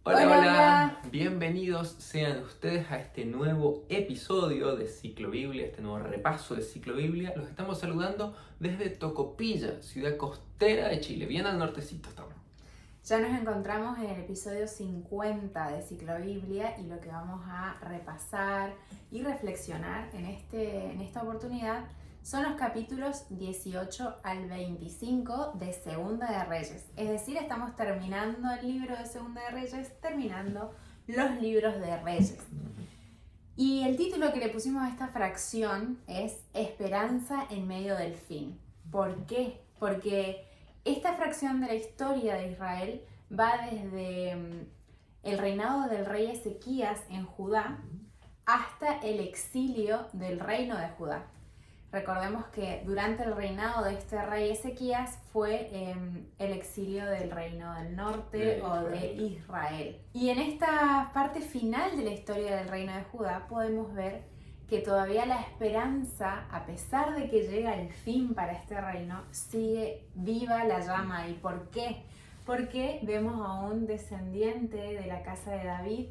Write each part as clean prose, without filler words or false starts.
Hola, Hola, hola, bienvenidos sean ustedes a este nuevo episodio de Ciclo Biblia, este nuevo repaso de Ciclo Biblia. Los estamos saludando desde Tocopilla, ciudad costera de Chile, bien al nortecito estamos. Ya nos encontramos en el episodio 50 de Ciclo Biblia y lo que vamos a repasar y reflexionar en esta oportunidad son los capítulos 18 al 25 de Segunda de Reyes. Es decir, estamos terminando el libro de Segunda de Reyes, terminando los libros de Reyes. Y el título que le pusimos a esta fracción es Esperanza en medio del fin. ¿Por qué? Porque esta fracción de la historia de Israel va desde el reinado del rey Ezequías en Judá hasta el exilio del reino de Judá. Recordemos que durante el reinado de este rey Ezequías fue el exilio del reino del norte o de Israel. Y en esta parte final de la historia del reino de Judá podemos ver que todavía la esperanza, a pesar de que llega el fin para este reino, sigue viva la llama. ¿Y por qué? Porque vemos a un descendiente de la casa de David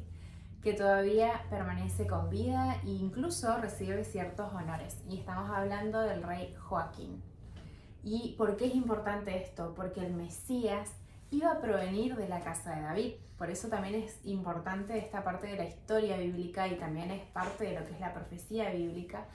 que todavía permanece con vida e incluso recibe ciertos honores. Y estamos hablando del rey Joaquín. ¿Y por qué es importante esto? Porque el Mesías iba a provenir de la casa de David. Por eso también es importante esta parte de la historia bíblica y también es parte de lo que es la profecía bíblica.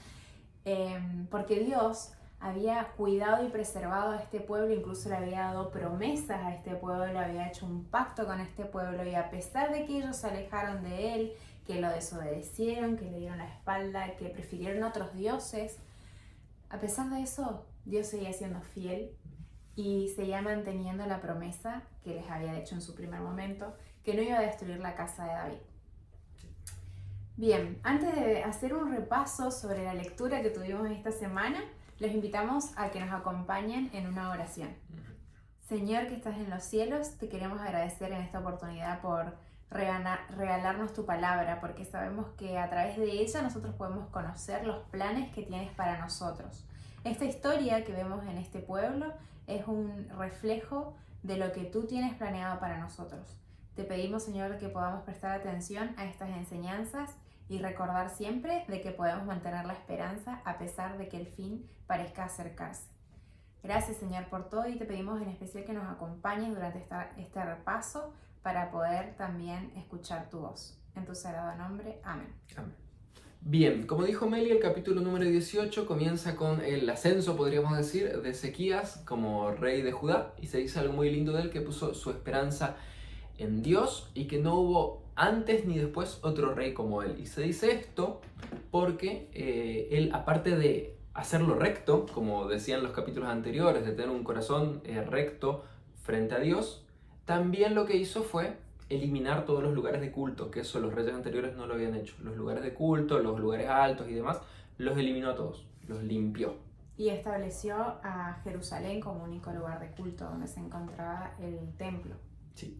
Porque Dios había cuidado y preservado a este pueblo, incluso le había dado promesas a este pueblo, había hecho un pacto con este pueblo, y a pesar de que ellos se alejaron de él, que lo desobedecieron, que le dieron la espalda, que prefirieron otros dioses, a pesar de eso, Dios seguía siendo fiel y seguía manteniendo la promesa que les había hecho en su primer momento, que no iba a destruir la casa de David. Bien, antes de hacer un repaso sobre la lectura que tuvimos esta semana, los invitamos a que nos acompañen en una oración. Señor que estás en los cielos, te queremos agradecer en esta oportunidad por regalarnos tu palabra, porque sabemos que a través de ella nosotros podemos conocer los planes que tienes para nosotros. Esta historia que vemos en este pueblo es un reflejo de lo que tú tienes planeado para nosotros. Te pedimos, Señor, que podamos prestar atención a estas enseñanzas y recordar siempre de que podemos mantener la esperanza a pesar de que el fin parezca acercarse. Gracias, Señor, por todo, y te pedimos en especial que nos acompañes durante este repaso para poder también escuchar tu voz. En tu sagrado nombre, amén. Amén. Bien, como dijo Meli, el capítulo número 18 comienza con el ascenso, podríamos decir, de Ezequías como rey de Judá, y se dice algo muy lindo de él, que puso su esperanza en Dios y que no hubo antes ni después otro rey como él. Y se dice esto porque él, aparte de hacerlo recto, como decían los capítulos anteriores, de tener un corazón recto frente a Dios, también lo que hizo fue eliminar todos los lugares de culto, que eso los reyes anteriores no lo habían hecho. Los lugares de culto, los lugares altos y demás, los eliminó a todos, los limpió. Y estableció a Jerusalén como único lugar de culto donde se encontraba el templo. Sí.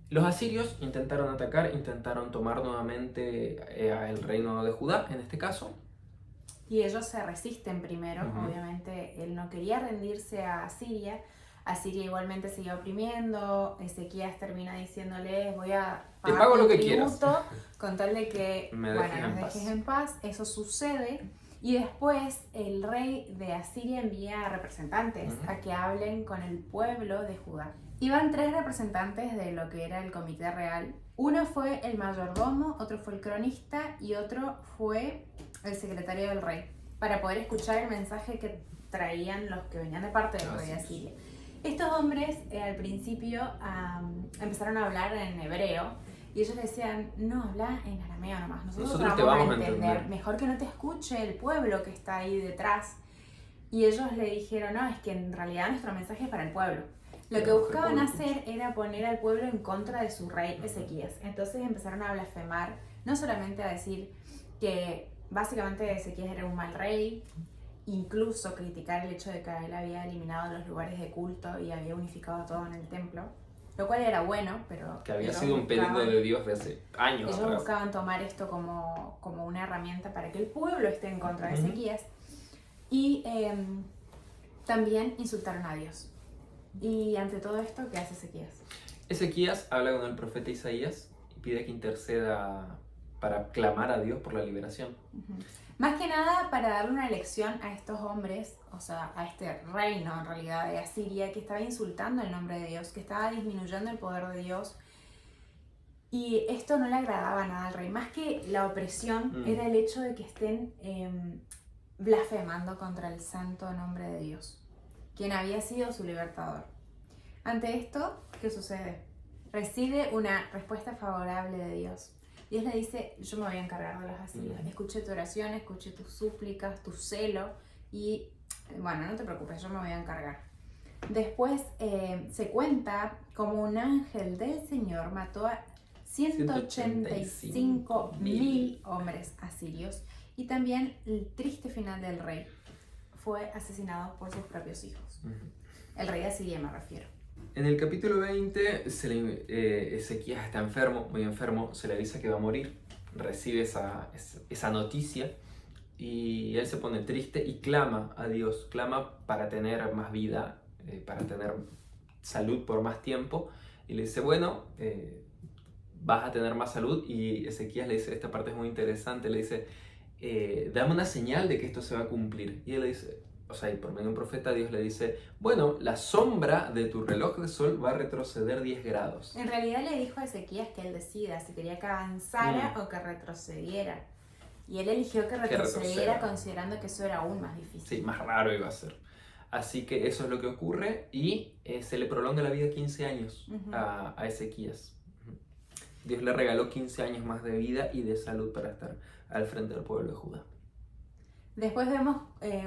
Los asirios intentaron atacar, intentaron tomar nuevamente el reino de Judá, en este caso. Y ellos se resisten primero, obviamente él no quería rendirse a Asiria. Asiria igualmente seguía oprimiendo, Ezequías termina diciéndole voy a pagar Te pago lo que tributo quieras, con tal de que nos dejes en paz. Eso sucede y después el rey de Asiria envía representantes a que hablen con el pueblo de Judá. Iban 3 representantes de lo que era el comité real. Uno fue el mayordomo, otro fue el cronista y otro fue el secretario del rey, para poder escuchar el mensaje que traían los que venían de parte del rey de Asiria. Estos hombres al principio empezaron a hablar en hebreo y ellos le decían, no, habla en arameo nomás, nosotros te vamos a entender. Mejor que no te escuche el pueblo que está ahí detrás. Y ellos le dijeron, no, es que en realidad nuestro mensaje es para el pueblo. Lo que buscaban hacer era poner al pueblo en contra de su rey Ezequías. Entonces empezaron a blasfemar, no solamente a decir que básicamente Ezequías era un mal rey, incluso criticar el hecho de que él había eliminado los lugares de culto y había unificado todo en el templo, lo cual era bueno, pero que había sido un pedido de Dios de hace años ellos atrás. buscaban tomar esto como una herramienta para que el pueblo esté en contra de Ezequías. Y también insultaron a Dios. Y ante todo esto, ¿qué hace Ezequías? Ezequías habla con el profeta Isaías y pide que interceda para clamar a Dios por la liberación. Más que nada para darle una lección a estos hombres, o sea, a este reino en realidad de Asiria, que estaba insultando el nombre de Dios, que estaba disminuyendo el poder de Dios. Y esto no le agradaba nada al rey. Más que la opresión, era el hecho de que estén blasfemando contra el santo nombre de Dios, quien había sido su libertador. Ante esto, ¿qué sucede? Recibe una respuesta favorable de Dios. Dios le dice, yo me voy a encargar de los asirios. Escuché tu oración, escuché tus súplicas, tu celo y bueno, no te preocupes, yo me voy a encargar. Después se cuenta como un ángel del Señor mató a 185.000 hombres asirios y también el triste final del rey fue asesinado por sus propios hijos. El rey de Asiria me refiero. En el capítulo 20, Ezequías está enfermo, muy enfermo, se le avisa que va a morir, recibe esa noticia y él se pone triste y clama a Dios, clama para tener más vida, para tener salud por más tiempo y le dice, bueno, vas a tener más salud y Ezequías le dice, esta parte es muy interesante, le dice, dame una señal de que esto se va a cumplir y él le dice, o sea, y por medio de un profeta Dios le dice, bueno, la sombra de tu reloj de sol va a retroceder 10 grados. En realidad le dijo a Ezequías que él decida si quería que avanzara o que retrocediera. Y él eligió que retrocediera considerando que eso era aún más difícil. Sí, más raro iba a ser. Así que eso es lo que ocurre y se le prolonga la vida 15 años a Ezequías. Dios le regaló 15 años más de vida y de salud para estar al frente del pueblo de Judá. Después vemos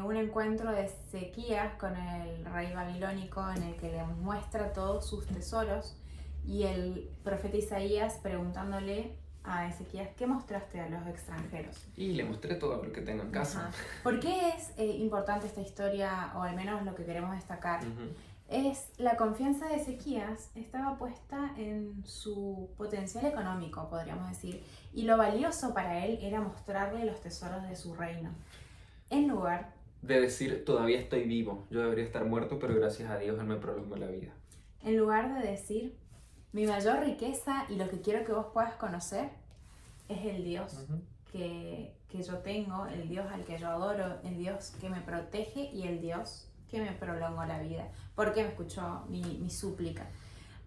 un encuentro de Ezequías con el rey babilónico en el que le muestra todos sus tesoros y el profeta Isaías preguntándole a Ezequías, ¿qué mostraste a los extranjeros? Y le mostré todo lo que tengo en casa. ¿Por qué es importante esta historia, o al menos lo que queremos destacar? Es la confianza de Ezequías estaba puesta en su potencial económico, podríamos decir, y lo valioso para él era mostrarle los tesoros de su reino. En lugar de decir, todavía estoy vivo, yo debería estar muerto, pero gracias a Dios Él me prolongó la vida. En lugar de decir, mi mayor riqueza y lo que quiero que vos puedas conocer es el Dios que yo tengo, el Dios al que yo adoro, el Dios que me protege y el Dios que me prolongó la vida, porque me escuchó mi súplica.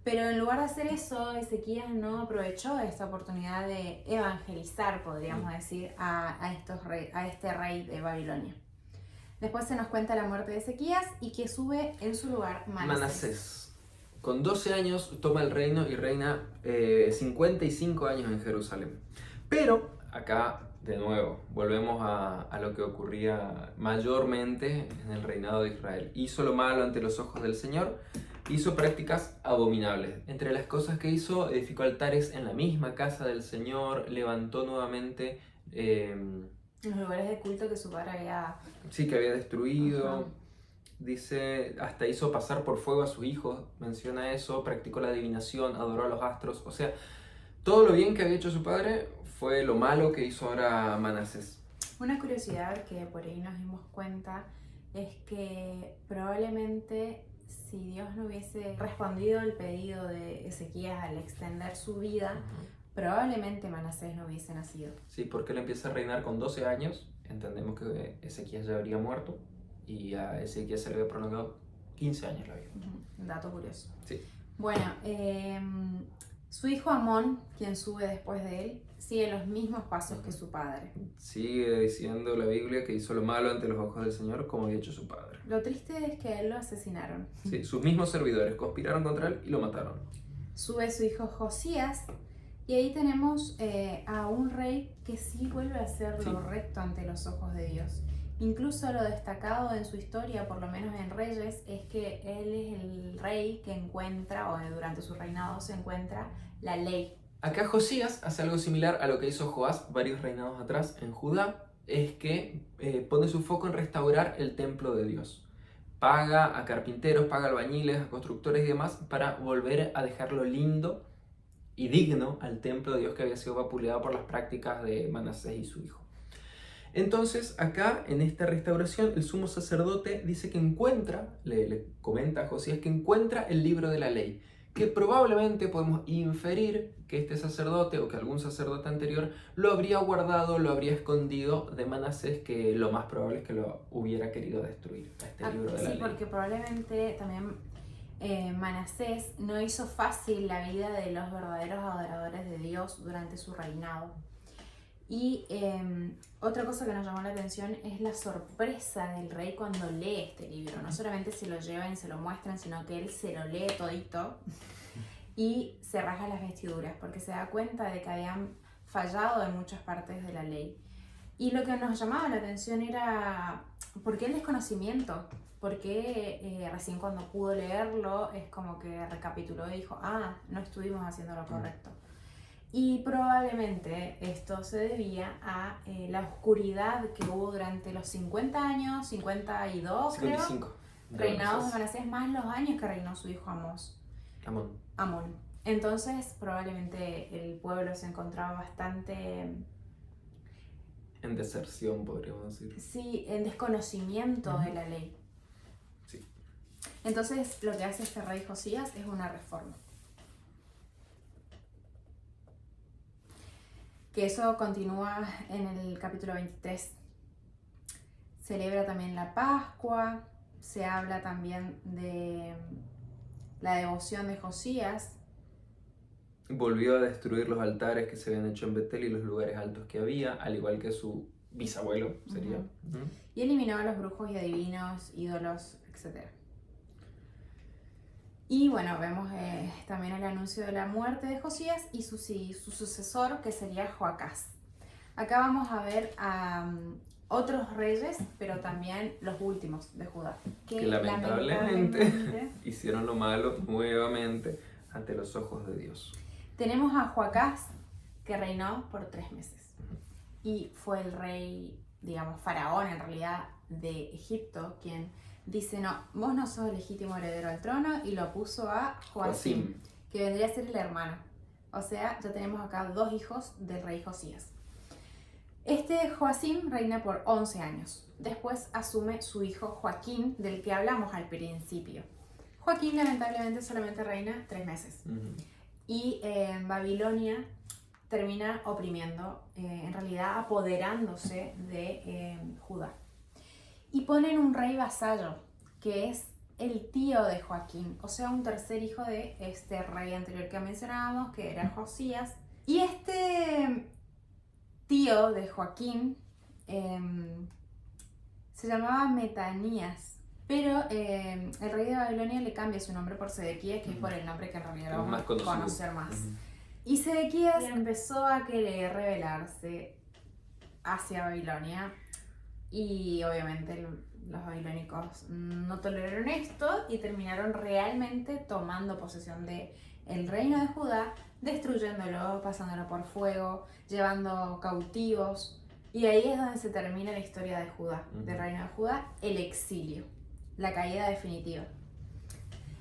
Pero en lugar de hacer eso, Ezequías no aprovechó esta oportunidad de evangelizar, podríamos decir, a este rey de Babilonia. Después se nos cuenta la muerte de Ezequías y que sube en su lugar Manasés. Con 12 años toma el reino y reina 55 años en Jerusalén. Pero acá, de nuevo, volvemos a lo que ocurría mayormente en el reinado de Israel. Hizo lo malo ante los ojos del Señor. Hizo prácticas abominables. Entre las cosas que hizo, edificó altares en la misma casa del Señor, levantó nuevamente los lugares de culto que su padre había... Sí, que había destruido. Dice, hasta hizo pasar por fuego a sus hijos, menciona eso, practicó la adivinación, adoró a los astros. O sea, todo lo bien que había hecho su padre fue lo malo que hizo ahora Manasés. Una curiosidad que por ahí nos dimos cuenta es que probablemente si Dios no hubiese respondido el pedido de Ezequías al extender su vida, probablemente Manasés no hubiese nacido. Sí, porque él empieza a reinar con 12 años, entendemos que Ezequías ya habría muerto y a Ezequías se le había prolongado 15 años la vida. Dato curioso. Sí. Bueno, su hijo Amón, quien sube después de él, sigue los mismos pasos que su padre. Sigue diciendo la Biblia que hizo lo malo ante los ojos del Señor como había hecho su padre. Lo triste es que a él lo asesinaron. Sí, sus mismos servidores conspiraron contra él y lo mataron. Sube su hijo Josías y ahí tenemos a un rey que sí vuelve a hacer lo recto ante los ojos de Dios. Incluso lo destacado en su historia, por lo menos en Reyes, es que él es el rey que encuentra, o durante su reinado se encuentra, la ley. Acá Josías hace algo similar a lo que hizo Joás varios reinados atrás en Judá, es que pone su foco en restaurar el templo de Dios. Paga a carpinteros, paga a albañiles, a constructores y demás para volver a dejarlo lindo y digno al templo de Dios que había sido vapuleado por las prácticas de Manasés y su hijo. Entonces acá en esta restauración el sumo sacerdote dice que encuentra, le comenta a Josías que encuentra el libro de la ley, que probablemente podemos inferir que este sacerdote o que algún sacerdote anterior lo habría guardado, lo habría escondido de Manasés, que lo más probable es que lo hubiera querido destruir, a este libro de la ley. Sí, porque probablemente también Manasés no hizo fácil la vida de los verdaderos adoradores de Dios durante su reinado. Y otra cosa que nos llamó la atención es la sorpresa del rey cuando lee este libro. No solamente se lo llevan y se lo muestran, sino que él se lo lee todito y se rasga las vestiduras porque se da cuenta de que habían fallado en muchas partes de la ley. Y lo que nos llamaba la atención era por qué el desconocimiento, porque recién cuando pudo leerlo es como que recapituló y dijo, no estuvimos haciendo lo correcto. Y probablemente esto se debía a la oscuridad que hubo durante los 50 años, 52 55, creo, reinados de Manasés, más los años que reinó su hijo Amón. Entonces probablemente el pueblo se encontraba bastante... en deserción, podríamos decir. Sí, en desconocimiento de la ley. Sí. Entonces lo que hace este rey Josías es una reforma. Que eso continúa en el capítulo 23. Celebra también la Pascua, se habla también de la devoción de Josías. Volvió a destruir los altares que se habían hecho en Betel y los lugares altos que había, al igual que su bisabuelo sería. Y eliminó a los brujos y adivinos, ídolos, etc. Y bueno, vemos también el anuncio de la muerte de Josías y su sucesor, que sería Joacás. Acá vamos a ver a otros reyes, pero también los últimos de Judá. Que lamentablemente hicieron lo malo nuevamente ante los ojos de Dios. Tenemos a Joacás, que reinó por 3 meses. Y fue el rey, digamos, faraón en realidad, de Egipto, quien dice, no, vos no sos el legítimo heredero al trono, y lo puso a Joacim, que vendría a ser el hermano. O sea, ya tenemos acá 2 hijos del rey Josías. Este Joacim reina por 11 años. Después asume su hijo Joaquín, del que hablamos al principio. Joaquín lamentablemente solamente reina 3 meses. Y en Babilonia termina oprimiendo, en realidad apoderándose de Judá. Y ponen un rey vasallo, que es el tío de Joaquín, o sea, un tercer hijo de este rey anterior que mencionábamos, que era Josías. Y este tío de Joaquín se llamaba Metanías, pero el rey de Babilonia le cambia su nombre por Sedequías, que es por el nombre que en realidad vamos a conocer más. Y Sedequías empezó a querer rebelarse hacia Babilonia. Y obviamente los babilónicos no toleraron esto y terminaron realmente tomando posesión del reino de Judá, destruyéndolo, pasándolo por fuego, llevando cautivos. Y ahí es donde se termina la historia de Judá, del reino de Judá, el exilio, la caída definitiva.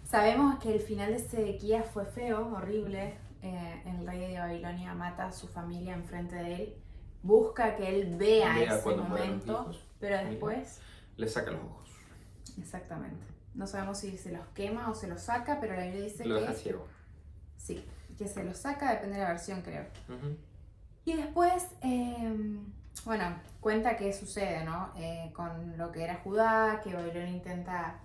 Sabemos que el final de Sedequías fue feo, horrible. El rey de Babilonia mata a su familia enfrente de él. Busca que él vea ese momento, pero después le saca los ojos. Exactamente. No sabemos si se los quema o se los saca, pero la Biblia dice lo deja ciego. Sí, que se los saca, depende de la versión, creo. Y después, bueno, cuenta qué sucede, ¿no? Con lo que era Judá, que Babilonia intenta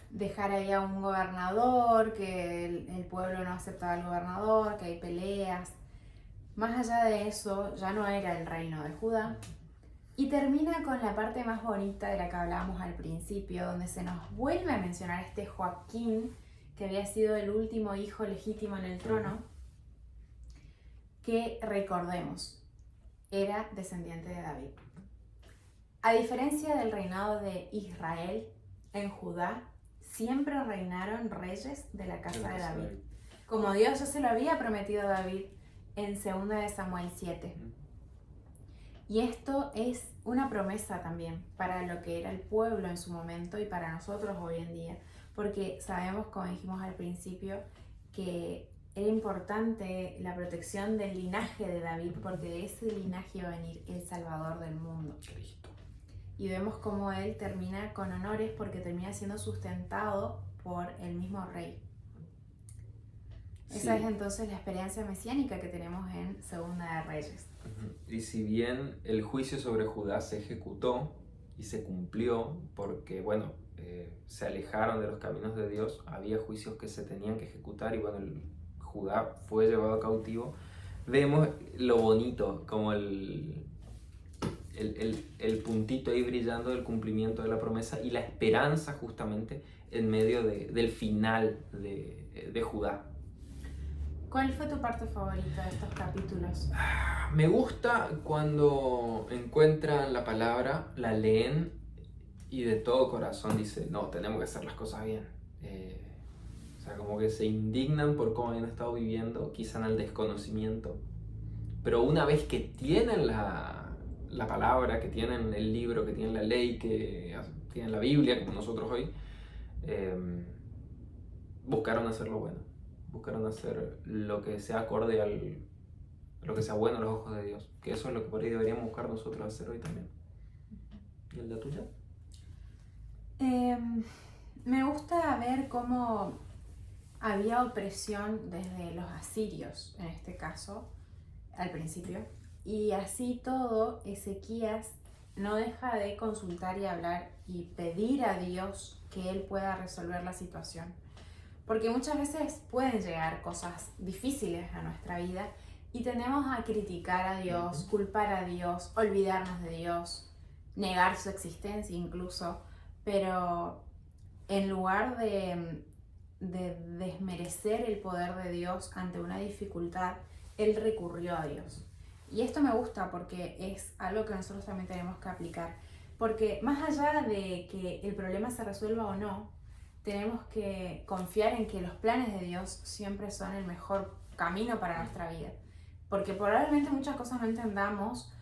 dejar ahí a un gobernador, que el pueblo no aceptaba al gobernador, que hay peleas. Más allá de eso, ya no era el reino de Judá. Y termina con la parte más bonita de la que hablábamos al principio, donde se nos vuelve a mencionar este Joaquín, que había sido el último hijo legítimo en el trono, que recordemos, era descendiente de David. A diferencia del reinado de Israel, en Judá siempre reinaron reyes de la casa de David, como Dios ya se lo había prometido a David en 2 de Samuel 7. Y esto es una promesa también para lo que era el pueblo en su momento y para nosotros hoy en día, porque sabemos, como dijimos al principio, que era importante la protección del linaje de David, porque de ese linaje va a venir el Salvador del mundo. Cristo. Y vemos cómo él termina con honores porque termina siendo sustentado por el mismo rey. Esa es entonces la experiencia mesiánica que tenemos en Segunda de Reyes. Y si bien el juicio sobre Judá se ejecutó y se cumplió porque, bueno, se alejaron de los caminos de Dios, había juicios que se tenían que ejecutar y, bueno, Judá fue llevado cautivo, vemos lo bonito, como el puntito ahí brillando del cumplimiento de la promesa y la esperanza justamente en medio del final de Judá. ¿Cuál fue tu parte favorita de estos capítulos? Me gusta cuando encuentran la palabra, la leen y de todo corazón dicen, no, tenemos que hacer las cosas bien. O sea, como que se indignan por cómo habían estado viviendo, quizá en el desconocimiento. Pero una vez que tienen la palabra, que tienen el libro, que tienen la ley, que tienen la Biblia, como nosotros hoy, buscaron hacer lo bueno. Buscaron hacer lo que sea acorde a lo que sea bueno a los ojos de Dios. Que eso es lo que por ahí deberíamos buscar nosotros hacer hoy también. ¿Y el de tuya? Me gusta ver cómo había opresión desde los asirios, en este caso, al principio. Y así todo, Ezequías no deja de consultar y hablar y pedir a Dios que Él pueda resolver la situación. Porque muchas veces pueden llegar cosas difíciles a nuestra vida y tendemos a criticar a Dios, culpar a Dios, olvidarnos de Dios, negar su existencia incluso, pero en lugar de desmerecer el poder de Dios ante una dificultad, Él recurrió a Dios. Y esto me gusta porque es algo que nosotros también tenemos que aplicar. Porque más allá de que el problema se resuelva o no, tenemos que confiar en que los planes de Dios siempre son el mejor camino para nuestra vida. Porque probablemente muchas cosas no entendamos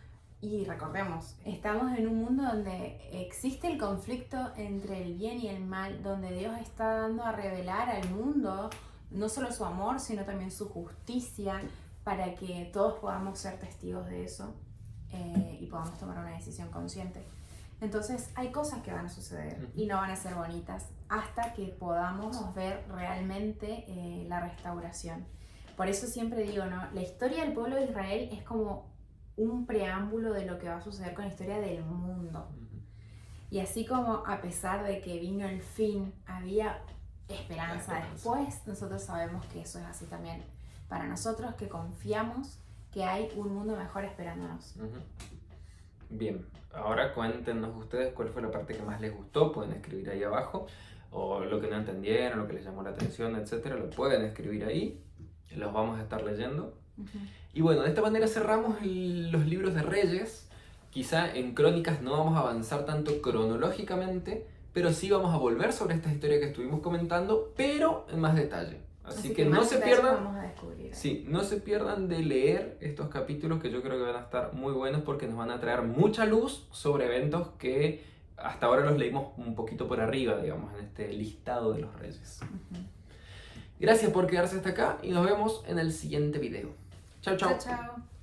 y recordemos, estamos en un mundo donde existe el conflicto entre el bien y el mal, donde Dios está dando a revelar al mundo no solo su amor, sino también su justicia para que todos podamos ser testigos de eso y podamos tomar una decisión consciente. Entonces hay cosas que van a suceder y no van a ser bonitas hasta que podamos ver realmente la restauración. Por eso siempre digo, ¿no? La historia del pueblo de Israel es como un preámbulo de lo que va a suceder con la historia del mundo. Y así como a pesar de que vino el fin, había esperanza después, nosotros sabemos que eso es así también para nosotros, que confiamos que hay un mundo mejor esperándonos. Bien, ahora cuéntenos ustedes cuál fue la parte que más les gustó, pueden escribir ahí abajo, o lo que no entendieron, lo que les llamó la atención, etcétera, lo pueden escribir ahí, los vamos a estar leyendo. Y bueno, de esta manera cerramos los libros de Reyes. Quizá en Crónicas no vamos a avanzar tanto cronológicamente, pero sí vamos a volver sobre esta historia que estuvimos comentando, pero en más detalle. Así que no se pierdan, no se pierdan de leer estos capítulos, que yo creo que van a estar muy buenos porque nos van a traer mucha luz sobre eventos que hasta ahora los leímos un poquito por arriba, digamos, en este listado de los Reyes. Gracias por quedarse hasta acá y nos vemos en el siguiente video. Chao, chao. Chao, chao.